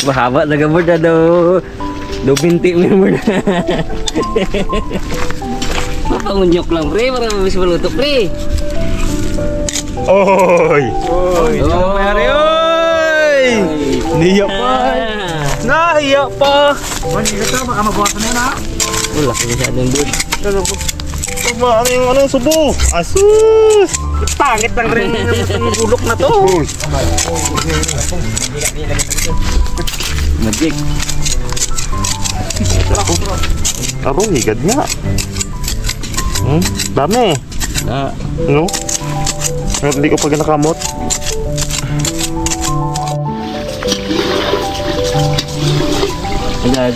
Mahaba na gamot na daw. Do binti mo na. Mapangunyok lang pre, para mabis maluto pre. Oy! Oy! Oy! Niya pa! Nahiya pa! Hindi ka ito, baka mabawasan na yun ha? Wala ko siya ng bud. Maraming anong subo! Asus! Pangit lang rin yung bulok na to. Magic. Aro, higad nga. Dami. No? Hindi ko pag nakamot. Agad.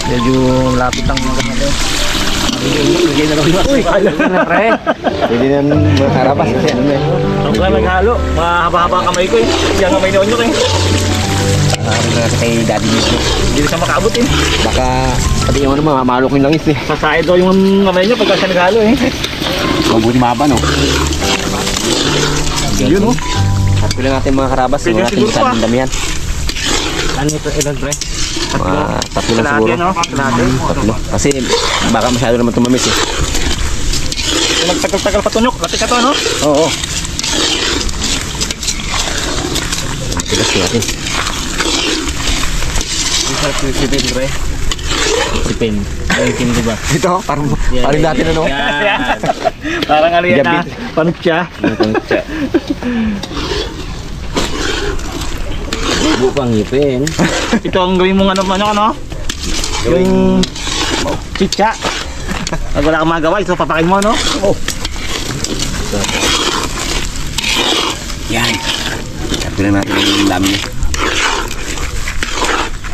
Medyo lapit ang mga ganito. Bigay na lang ba? Uy! Pre! Pwede na makarabas kasi ano na yun. Ang lang naghalo. Mahaba-haba kamay ko eh. Yan kamay na onyo eh. Ano na sa kay daddy nito. Hindi na siya makaabot eh. Baka pati yung ano mamalok yung langis eh. Sasayad daw yung kamay niya pagka siya naghalo eh. Mabuti maba no? Yun oh. Sabi lang natin mga karabas. Pwede Mga natin siguro sa pa. damihan. Ano ito ilan pre? Mga tatlo lang siguro. Tatlo. Kasi baka masyado naman tumamis eh. Nagtagal-tagal patunyok. Lapit ka to ano? Oo. Tigas natin. Sipin pre. Sipin. Sipin diba? Ito parang natin ano? Yan. Parang ano yan na. Panutya. Panutya. Bupang ngipin. Ito ang gawin mong ano? Yung chicha. Pag wala kang magawa, ito papakin mo, no? Oh. Yan. Sabi lang natin yung dami niya.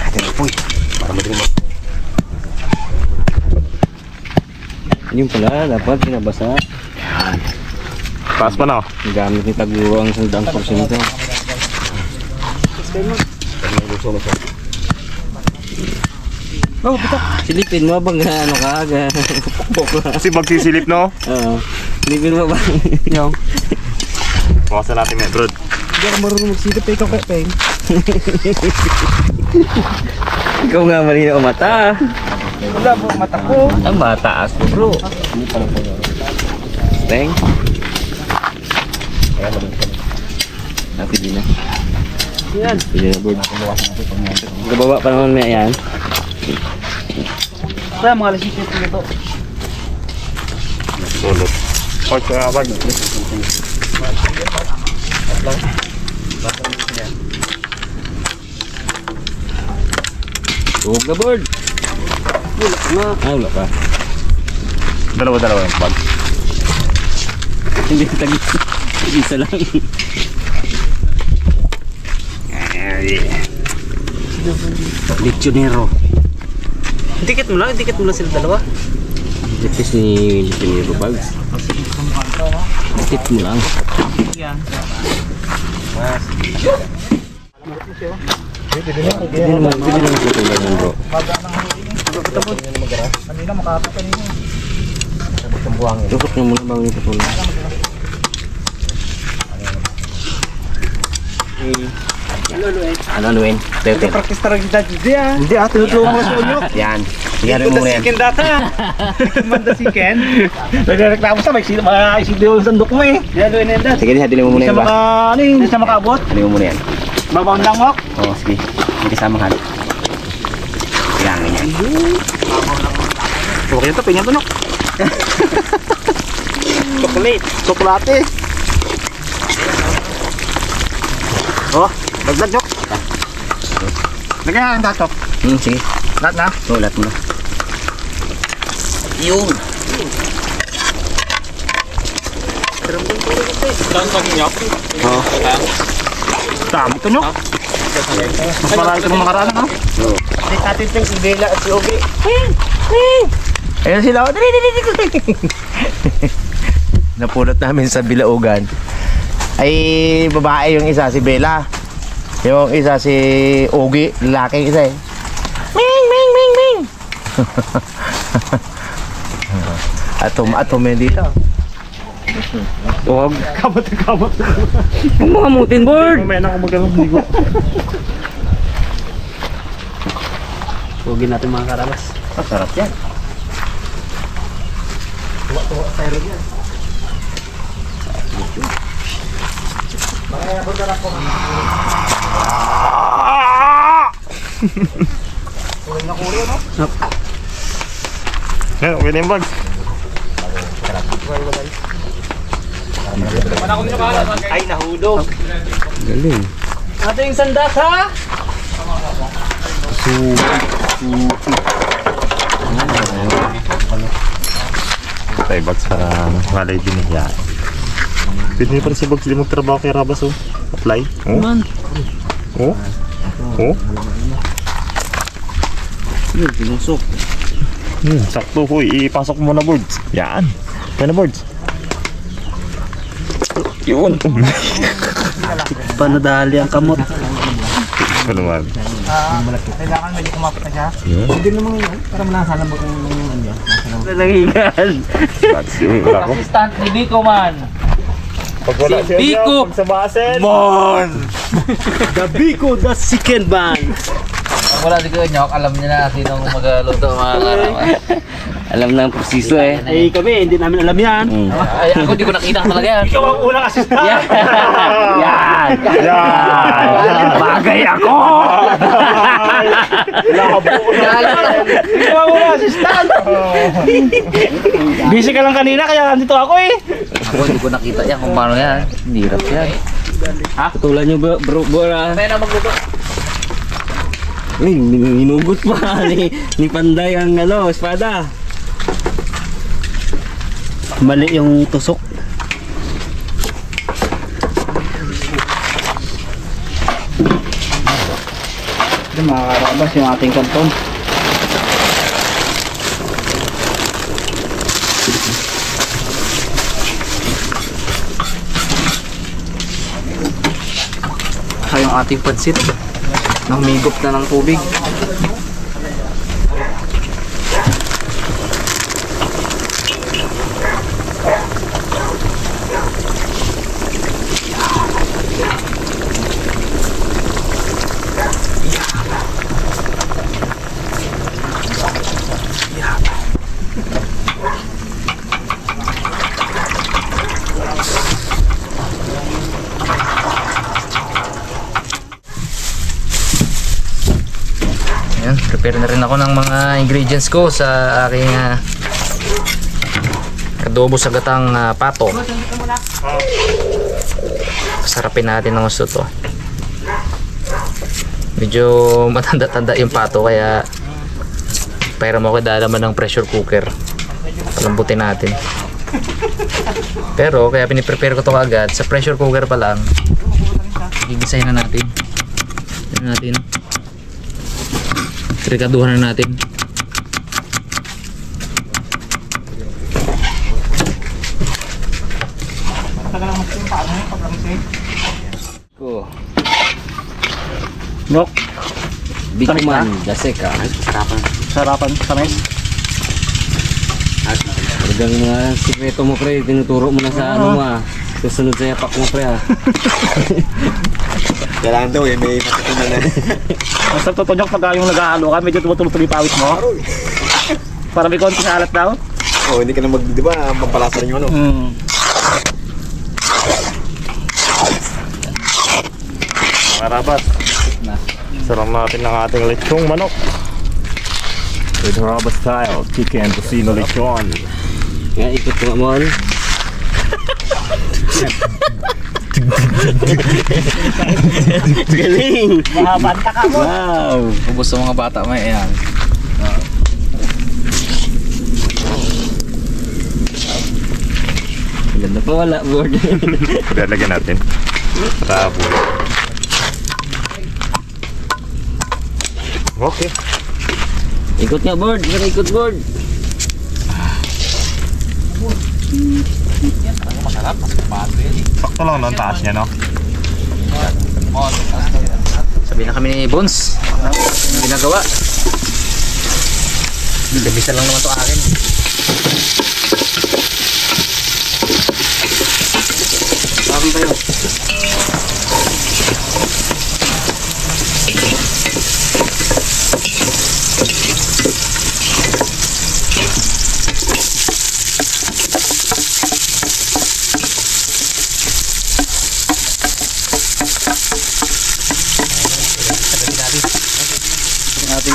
Natin na po eh. Para madaling mo. Yun pala, dapat pinabasa. Yan. Taas pa na. Gamit ni Taguang sa dang porsyento. Oh, bitak. Silipin mo bang ano ka? Kasi magsisilip no? Oo. Silipin mo bang? Yung. Bawasan natin may brod. Hindi ako marunong magsilip eh, ikaw Peng. Ikaw nga malinaw ang mata. Wala po mata ko. Ang mataas mo bro. Teng. Natin din na. Yan. Pwede na bro. Gababa pa naman may yan. Kaya mga lasisip ko ito. Sulot. Oy, kaya abag. Huwag na board. Wala na. Ah, wala pa. Dalawa yung pag. Hindi tagis. Isa lang. Lechonero. Dikit mo lang sila dalawa. Dikit ni Lechonero bags. Dikit mo lang. Yan. Pwede naman tutulad ng bro. Kanina makapit kanina. Tukot niya muna bago niya tutulad. Ano luin? Tete. Practice talaga si Daddy ah. Hindi tinutulungan mo sa unyok. Yan. Tingnan mo muna yan. Chicken data. Manda chicken. Nagreklamo sa may silyo yung sandok mo eh. Yan luin yan dad. Sige, hadilin mo muna yan ba? Hindi siya makaabot. Hadilin mo muna yan. Babaon lang mo. Oo, sige. Hindi kasama ka. Kailangan yan. Okay ito, pinyan tunok. Chocolate. Oh, dagdag nyok. Lagyan ang dato. Sige. Lahat na. Oo, lahat mo na. Yun. Saan pag nyok? Oo. Dami ito nyok. Mas marami ito ng makaraan, no? Oo. Atin itong si Bella at si Ogie. Ayan sila. Napulot namin sa Bilaugan ay babae yung isa, si Bella. Yung isa si Ogie, lalaki isa eh. Ming. Atom yan dito. Huwag. Kamot. Huwag mga mutin, Bird. Mamaya na ako magkaroon ng ligo. Hugin natin mga karabas. Sarap yan. Yan, okay na yung bag. Ay, nahulog. Galing. Ating sandas ha? Tayo bag sa malay binihiya. Pwede pa rin si Bags, hindi magtrabaho kay Rabas oh. Apply. Oh. Man. Oh. Oh. Pinusok. Sakto ko, ipasok mo na boards. Yan. Yan na boards. Yun. Panadali ang kamot. Ano naman? Kailangan medyo kumapit na siya. Hindi naman yun. Para malasalan mo kung ano yan. Nalahigan. That's yun. Wala ko. Assistant ni Biko man. Pag wala Si siya Biko. pag sa basen. The Biko, the second man. Wala di ko nyok, alam niya na sinong magluto mga karabas. Alam na ang proseso eh. Ay kami, hindi namin alam yan. Ay ako di ko nakita talaga yan. Ikaw ang unang assistant. Yan! Yan. Bagay ako! Ikaw ang unang assistant. Busy ka lang kanina kaya nandito ako eh. Ako di ko nakita yan kung paano yan. Hirap yan. Tutulan nyo bro, ah. Kaya na magluto. Uy, hinugot pa ni Panday ang espada. Mali yung tusok. Ito mga karabas yung ating kanton. Ay yung ating pansit. Namigop na ng tubig. Ayan, prepare na rin ako ng mga ingredients ko sa aking adobo sa gatang pato. Sarapin natin ng gusto to. Medyo matanda-tanda yung pato kaya pairam ako dalaman ng pressure cooker. Palambutin natin. Pero kaya piniprepare ko to agad sa pressure cooker pa lang. Gigisahin na natin. Yan natin. Trikaduhan na natin. Ko. Nok, Big man, Daseka. sarapan sa mes. Talagang mga sikreto mo pre, tinuturo mo na sa ano mo ah. Susunod sa yapak mo pre ah. Kailangan daw eh, may matutunan na. Basta tutunyok pag yung naghahalo ka, medyo tumutuloy pawis mo. Para may konting alat daw. Oo, hindi ka na di ba, pampalasa rin yung ano. Karabas. Sarap natin ng ating lechong manok. With Rabas style, chicken, tocino, lechon. Nga ikot ko nga mo. Galing! Mahabanta ka mo. Wow! Ubus sa mga bata may yan. Ganda pa wala board. Lagyan natin. Rabo. Okay. Ikot nga board, ikot board. Sakto lang ang taas niya, no? Sabi na kami ni Bones. Ang ginagawa. Labisa lang naman to akin.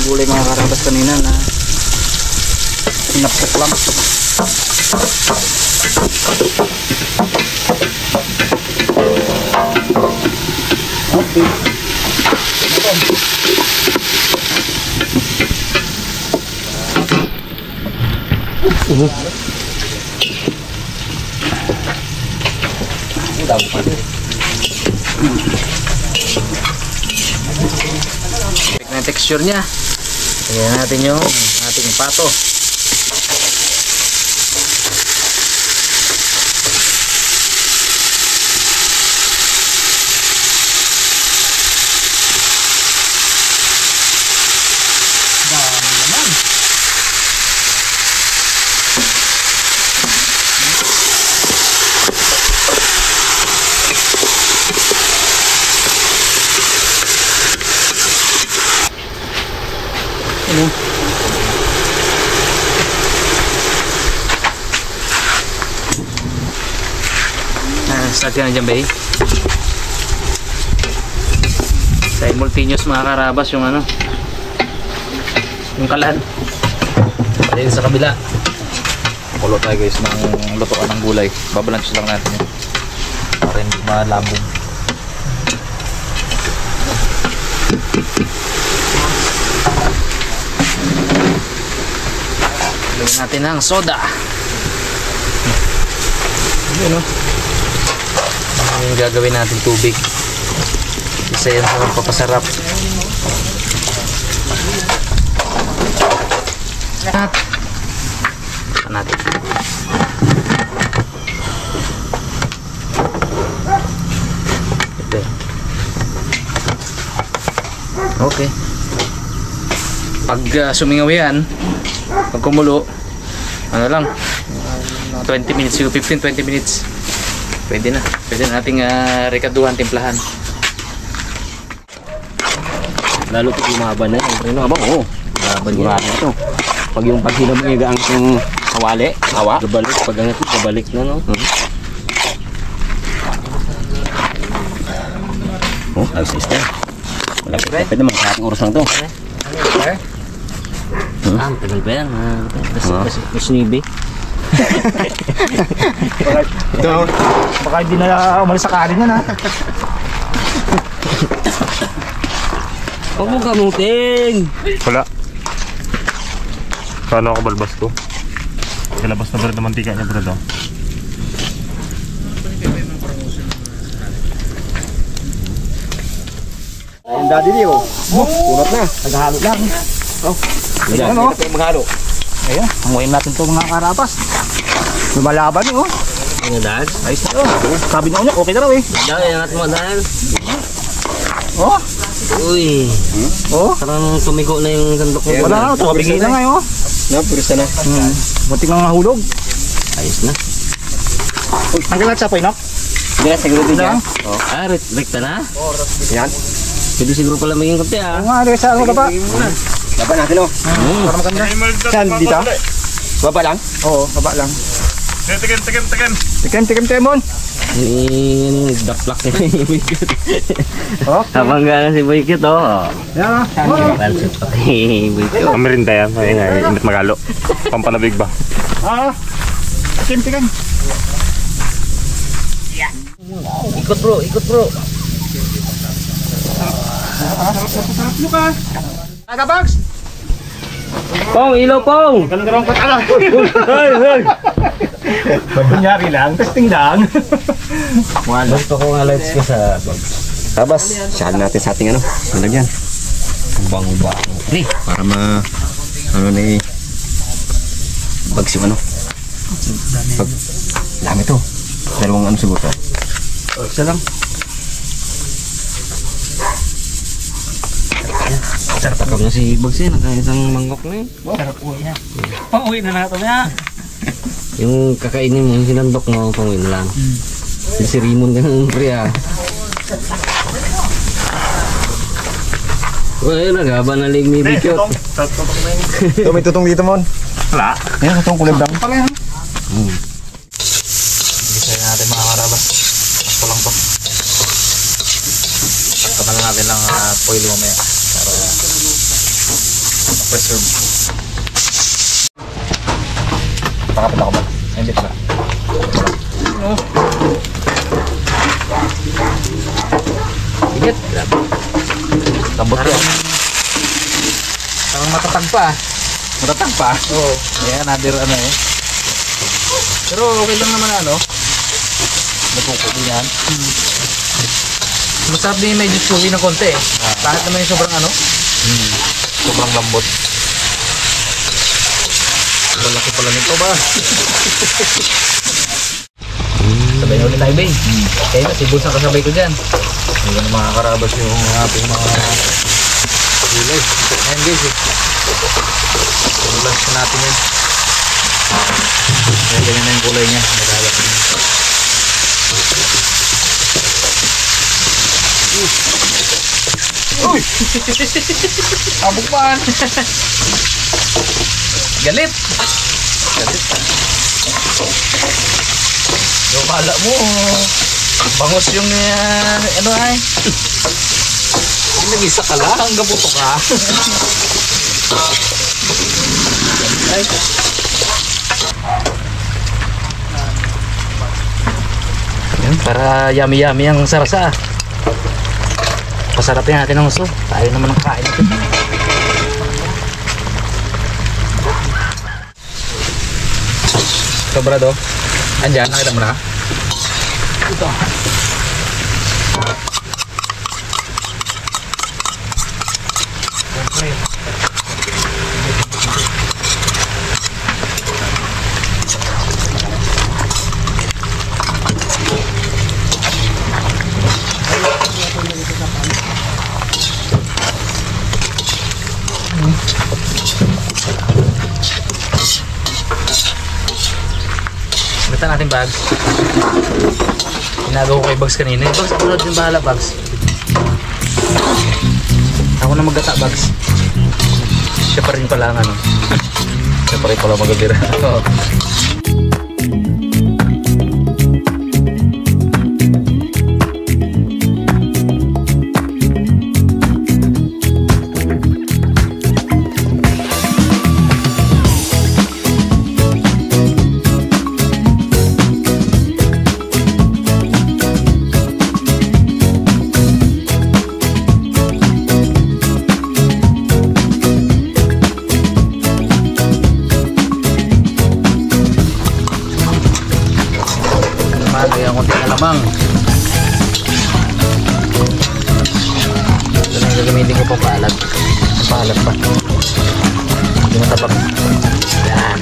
gulay mga karabas kanina na sinapsak lang. Okay. Check na yung texture niya. Tingnan natin yung ating pato. Start ka na dyan, bay. Simultaneous mga karabas yung ano, yung kalan. Pati sa kabila. Kulo tayo guys ng lutuan ng gulay. Babalance lang natin yun para hindi malambong. Lagyan natin ng soda. Yun, no? Yung gagawin natin tubig. Isa yan sa papasarap. At natin. Ito. Okay. Pag sumingaw yan, pag kumulo, ano lang, 20 minutes, 15-20 minutes. Pwede na nating rekaduhan, timplahan. Lalo pag lumaba na yan. Ano ba? Oo. Laban yan. Ito. Pag yung paghinam ng igaang yung kawali, awa, gabalik. Pag angat, gabalik na, no? Oh, ayos na siya. Malapit naman. Kahating oras lang to. Tagal pa yan. Mas nibi. Ito, baka hindi na umalis sa kanin yan ha. Huwag mo kamutin! Wala. Paano ako balbas ko? Kalabas na brad na mantika niya brad oh. Ayun daddy niyo. Kunot na. Naghalo lang. Ayan o. Maghalo. Ayan, hanguin natin ito mga karabas. Lumalaban oh. Ano dahil? Ayos na oh. Sabi niya okay na raw eh. Dahil, angat mo dahil. Oh, Uy. oh. Parang tumigo na yung sandok mo. Wala na, tumabigay na ngayon. Na, purista na. Muntik nga mahulog. Ayos na. Tanggal natin sa poy, no? Hindi na, siguro din yan. Ah, rekta na? Yan. Pwede siguro pala maging kape ah. Ang nga, sa ano ka pa? Laban natin oh. Para maganda. Saan? Dito? Baba lang? Oo, baba lang. Tikim. Tikim, Temon. Ini nagdaplak na yung Boykit. Oh. Habang gana si Boykit oh. Yan ah. Balsot pa kay Boykit. Ang merinda yan. Ayun nga, init magalo. Pampanabig ba? Ah. Tikim. Ikot bro. Sarap Lucas. Aga Bags. Pong, ilaw pong! Ganun pat ala. Kunyari lang, testing lang. Gusto ko nga lights ko sa Tabas, saan natin sa ating ano? Malagyan. bang-bang. Para ano na bags yung ano. Pag, dami to. Dalawang ano siguro to. Isa lang. Sarap na si Bags eh, nakaisang mangkok na yun. Sarap uwi na. Pang-uwi na natin na. Yung kakainin mo, yung sinandok mo, panguin na lang. Si Rimon ka ng pre ah. Well, nagaba na lig ni Bikyot. Ito, may tutong dito mon. Wala. Ayan, tutong kulay brown. Pala yan. Bisa natin mga karabas. Ako lang to. Pagkaman natin lang foil mamaya. Para preserve. Pakapit ako ba? Hindi pala. Ingat, grabe. Tambot yan. Parang matatag pa. Matatag pa. Oo. Kaya another ano eh. Pero okay lang naman ano. Napuputi yan. Masarap din yung medyo chewy ng konti eh. Kahit naman yung sobrang ano. Sobrang lambot. Malaki pala nito ba? Sabay na ulit tayo, Bay. Kaya na, si Bulls ang kasabay ko dyan. Hindi na makakarabas yung ating mga gulay. Ayan guys eh. Lunch natin yan. Kaya ganyan na yung kulay niya. Naglalak niya. Uy! Abukpan! Galit! Galit. Yung kala mo, bangos yung ano ay. Nag-isa ka lang, hanggang puto ka. Ay. Yan, para yummy-yummy ang sarasa. Pasarapin natin ang gusto. Tayo naman ang kain natin. Sobrado. Andyan, nakita mo na. Ito. Gata natin bags. Ginagawa ko kay Bags kanina. Bags, ako na din bahala, Bags. Ako na maggata, Bags. Siya pa rin pala ang ano. Siya pa rin pala magabira. Lagyan konti na lamang. Ito na yung gagamitin ko pang paalat. Paalat pa. Hindi matabak. Yan.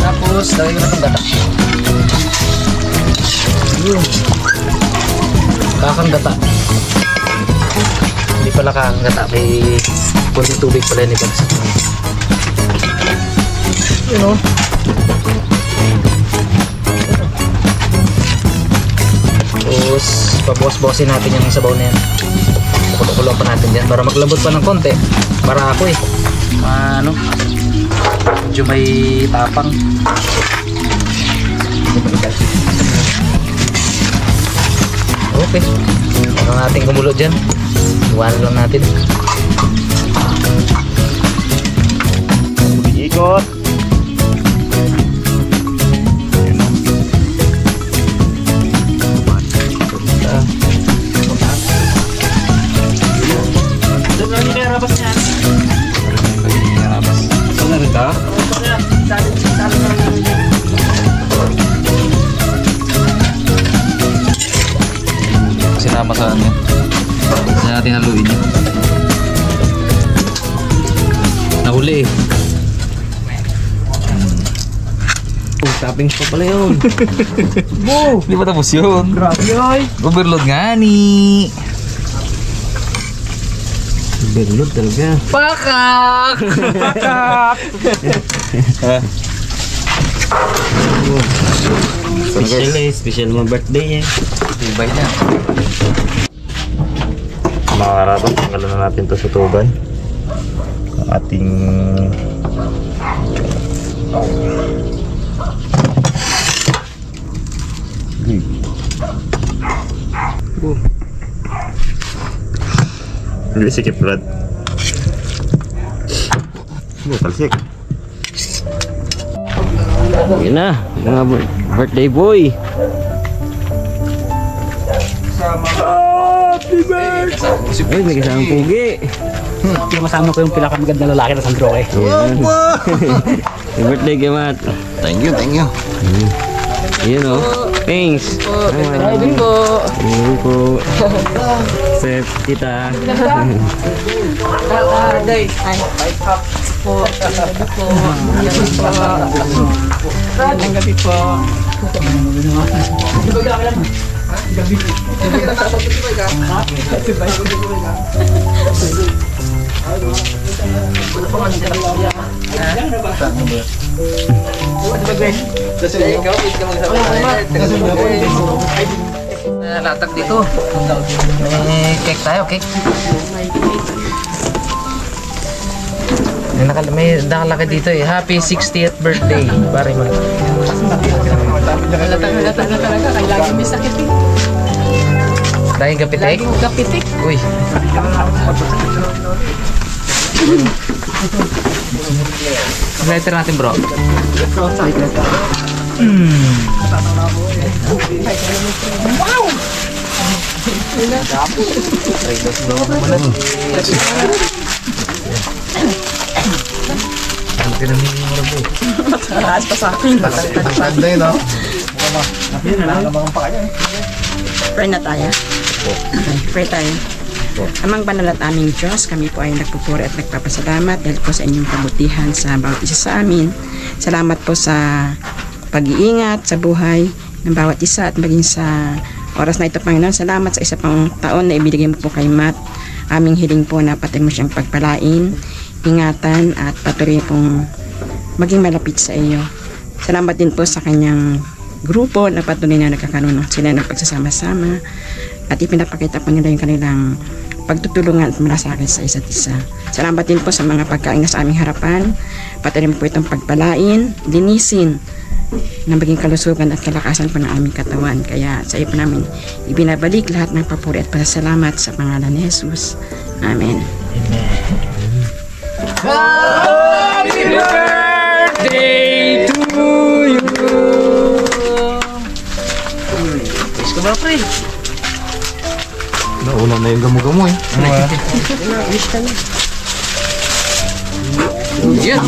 Tapos, lagyan ko na itong gata. Yun. Kakang gata. Hindi pala kakang gata. May kunting tubig pala yun ibags. You know. Tapos pabukas-bukasin natin yung sabaw na yan. Kulo-kulo pa natin dyan para maglambot pa ng konti. Para ako eh ano, medyo may tapang. Okay, huwag natin kumulo dyan. Iwanan lang natin. Ikot. Sinama sa ano. Saan natin haluin yun. Nahuli eh. Toppings pa pala yun. Bo! Di ba tapos yun? Grabe yun. Overload nga ni. Overload talaga. Pakak! Pakak! Special eh. Special mo birthday eh. Tibay na. Mga karabas, tanggalan na natin to sa tuban. Ang ating Hindi sikip Brad. Talsik. Yun na, mga birthday boy. Ay, may kasamang pugi. Masama ko yung pinakamagandang lalaki na Sandro eh. Ayan. Happy birthday, Gamat. Thank you, thank you. Yun o. Thanks. Driving po. Yun po. Sep, kita. Guys, ay. Po. Ang gabi po. Latag dito. May cake tayo, cake. May nakalaki dito eh. Happy 60th birthday. Pare man. Halata na talaga. Kaya lagi may sakit eh. Dahil kapitik? Lagi kapitik. Uy. Lighter natin bro. Taas pa sa akin. Tagday, no? Pray na tayo. Pray tayo. Amang banal at aming Diyos, kami po ay nagpupuri at nagpapasalamat dahil po sa inyong kabutihan sa bawat isa sa amin. Salamat po sa pag-iingat sa buhay ng bawat isa at maging sa oras na ito, Panginoon. Salamat sa isa pang taon na ibinigay mo po kay Matt. Aming hiling po na pati mo siyang pagpalain, ingatan at patuloy pong maging malapit sa iyo. Salamat din po sa kanyang grupo na patuloy na nagkakaroon sila ng pagsasama-sama at ipinapakita po nila yung kanilang pagtutulungan at malasakit sa isa't isa. Salamat din po sa mga pagkain na sa aming harapan. Patuloy po itong pagpalain, linisin na maging kalusugan at kalakasan po ng aming katawan. Kaya sa iyo po namin ibinabalik lahat ng papuri at pasasalamat sa pangalan ni Jesus. Amen. Happy birthday to you. Wish ko ba, pre? Nauna na yung gamo-gamo eh. Yeah.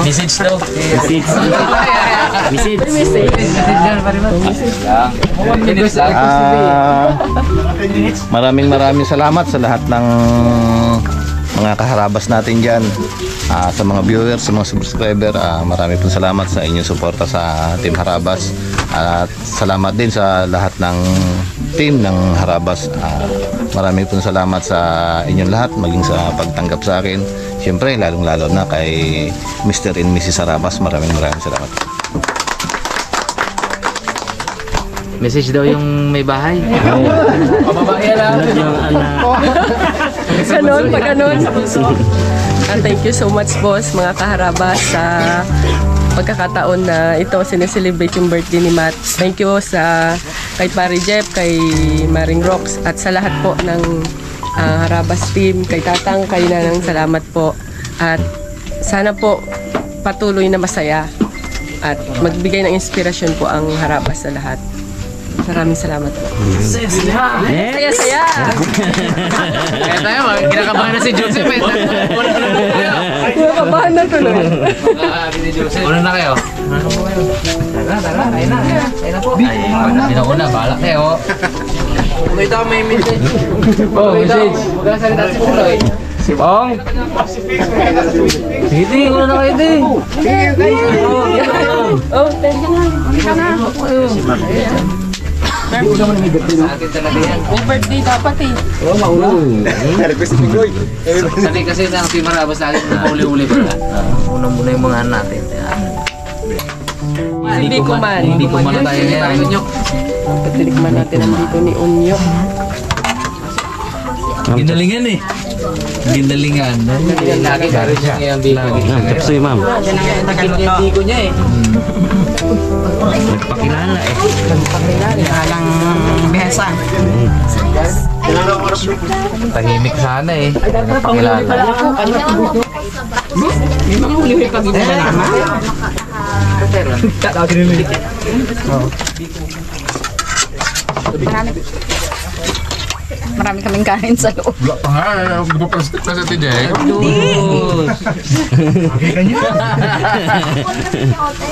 Message daw. Maraming salamat sa lahat ng mga kaharabas natin dyan. Sa mga viewers, sa mga subscriber, marami pong salamat sa inyong suporta sa Team Harabas. At salamat din sa lahat ng team ng Harabas. Marami pong salamat sa inyong lahat, maging sa pagtanggap sa akin. Siyempre, lalong-lalo na kay Mr. and Mrs. Harabas. Maraming salamat. Message daw yung may bahay. Pababae lang. Ganon, pag ganon. Thank you so much, boss, mga kaharabas, sa pagkakataon na ito sineselebrate yung birthday ni Matt. Thank you sa kay Pare Jeff, kay Maring Rox, at sa lahat po ng Harabas team, kay Tatang, kay Nanang, salamat po. At sana po patuloy na masaya at magbigay ng inspirasyon po ang Harabas sa lahat. Maraming salamat po. Saya-saya! Kaya tayo, kinakabahan na si Joseph. Kinakabahan na tuloy. Una na kayo. Tara, kayo na. Kayo na po. Pinauna, balak kayo. May daw may message. Oh, message. Huwag ka na salita si Puloy. Si Bong. Sige, una na kayo din. Oh, thank you na. Hindi ka na. May birthday dapat eh. Oo, mauna. Sanay kasi sa Team Harabas natin na uli-uli pa. Una muna yung mga natin. Hindi ko man. Hindi ko man tayo niya. Patilikman natin ang dito ni Unyok. Ginalingan eh. Ginalingan. Lagi ka rin siya. Tapos ma'am. Hindi ko niya eh. Nagpakilala eh. Walang behesa. Tahimik sana eh. Pakilala. May mga huli-huli pa ginagawa naman. Marami kaming kain sa loob. Wala pa nga, gumaplastik na sa tijay.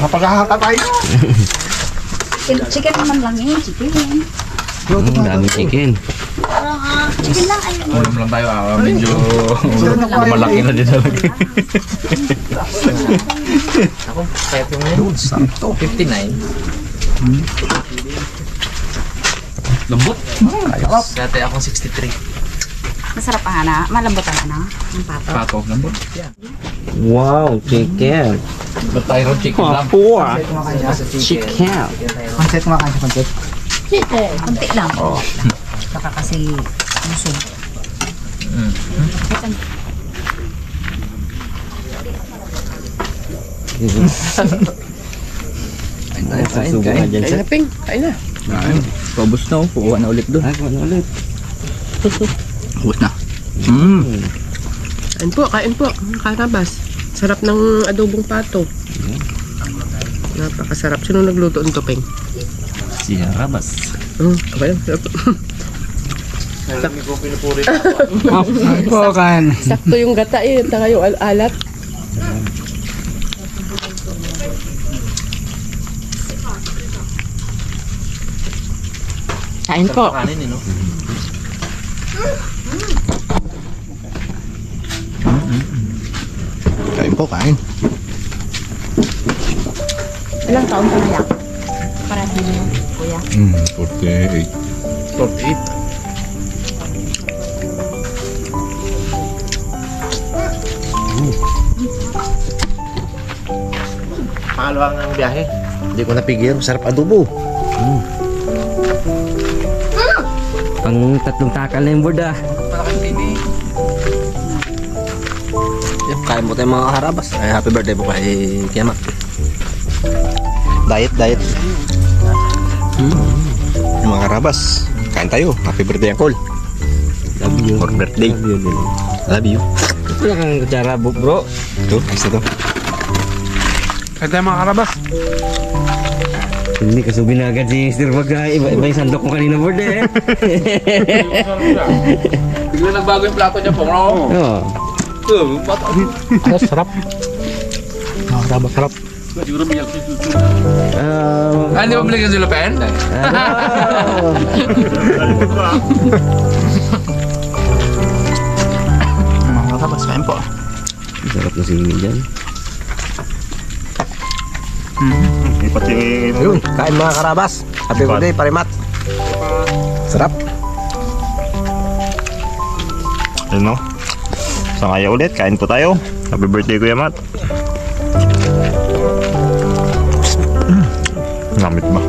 Mapagkakaka tayo. Chicken naman lang eh, chicken. Daming chicken. Chicken lang ay. Ulam lang tayo, medyo malaki na din talaga. Ako, kahit yung ngayon. 59. Lambot. Dati akong 63. Masarap ang ana. Malambot ang ana. Ang pato. Pato, lambot. Wow, chicken. Ba't tayo ron chicken lang? Chicken. Pancet mo kain sa pancet. Kunti lang. Saka kasi musog. Kain na, Ping. Kain na. Paubos na oh. Kukuha na ulit doon. Kuha na ulit. Ubos na. Kain po, karabas. Sarap ng adobong pato. Napakasarap. Sino nagluto nito, Peng? Si Harabas. Okay lang. Oo, kain. Sakto yung gata eh. Taka yung alat. Kain po. Kanin eh, no? Kain po, kain. Ilang taon ka na yan? Para hindi mo, kuya. 48. 48. Pangalawang ang biyahe. Hindi ko napigil. Sarap adobo. Pang tatlong takal na yung board ah. Kain mo tayo mga harabas. Ay, happy birthday po kay Kiamat. Diet. Yung mga harabas. Kain tayo. Happy birthday, Uncle. Love you. For birthday. Love you din. Love you. Ito lang ang kutsara, bro. Ito, ayos na to. Kain tayo mga karabas. Hindi kasubin na agad si Mr. Wag. Iba yung sandok ko kanina board eh. Bigla nagbago yung plato niya po, no? Oo. Sarap. Mga harabas, sarap. Hindi ba balik yung silapen? Mga harabas, kain po. Sarap na singin dyan. Ayun, kain mga karabas. Happy birthday, Parimat. Sarap. Ayun no. Sa ngaya ulit, kain po tayo. Happy birthday Kuya Mat. Namit ba?